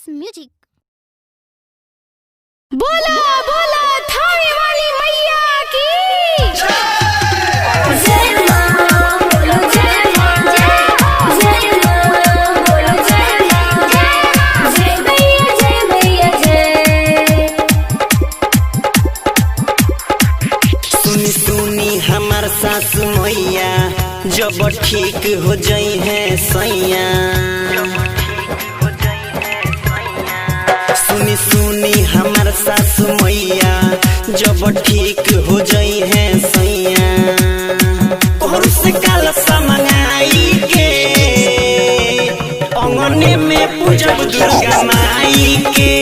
Music. बोला बोला थाने वाली मैया की जय मां, बोलो जय मां, जय मां, बोलो जय मां, जय मैया जय मैया जय। सुनी सुनी हमार सासु मैया जब ठीक हो जाई है सैया। सुनी सुनी हमार सासु मैया जब ठीक हो जाई है सैया। कोहर से कलशा मंगाई के अंगने में पूजब दुर्गा माई के,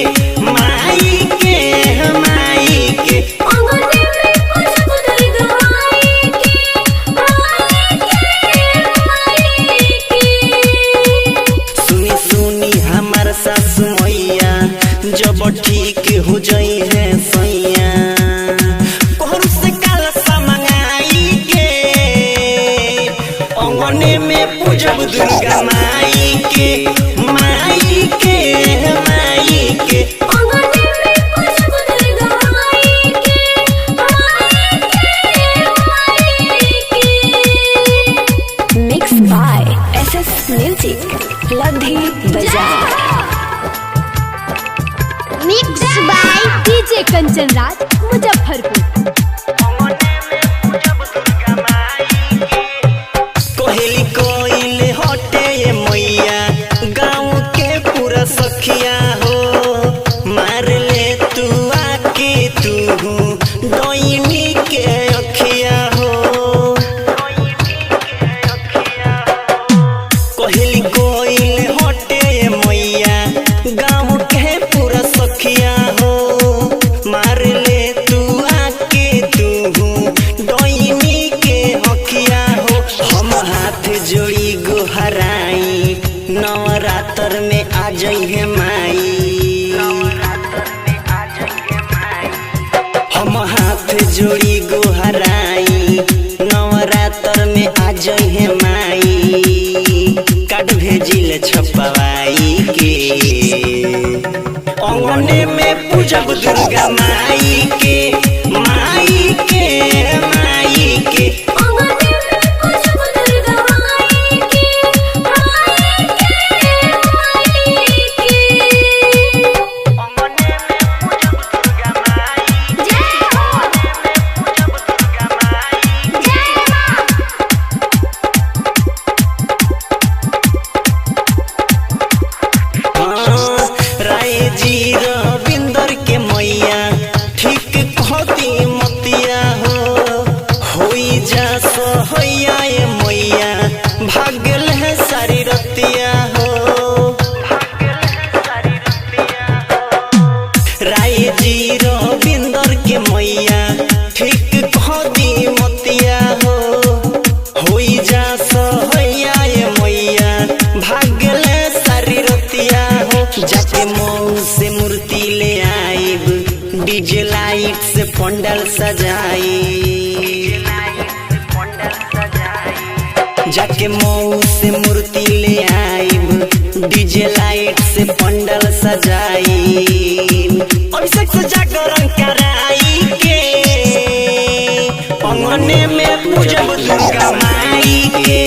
माई के, माई के। सासु मैया जब ठीक हो जाई है सैया। कोहर से कलशा मंगाई के अंगने में पूजब दुर्गा माई के, माई के, माई के। मिक्स बाय SS म्यूजिक लधी बाजार। Mix by DJ Kanchan Raj Muzaffarpur. Kohli कोइले हटे मैया गाँव के पूरा सखिया हो। मार ले तू आके तू डोइनी के अखिया हो। कोहली कोइले हटे मैया गाँव के पूरा सखिया हो। मार ले तू आके तू डोइनी के अखिया हो। हम हाथ जोड़ी गोहराई नवरात्र में आ जाई है माई। हम हाथ जोड़ी गोहराई नवरात्र में आ जाई है माई। काट भेजिल छपवाई के अंगने में पूजब दुर्गा माई के, माई के, माई के। रविंदर के मैया ठीक कहती मतिया हो। होई जा सहैया मैया भागल है सारी रतिया हो। राय जी रविंदर के मैया ठीक कहती मतिया हो। होई जा सहैया मैया भागल है सारी रतिया हो। जाके मऊ से मूर्ति ले आइब डीजे लाइट से पंडाल सजाई। जाके मऊ से मूर्ति ले आइब डीजे लाइट से पंडाल सजाई। अभिषेक से जागरण कराई के अंगने में पूजब दुर्गा माई के,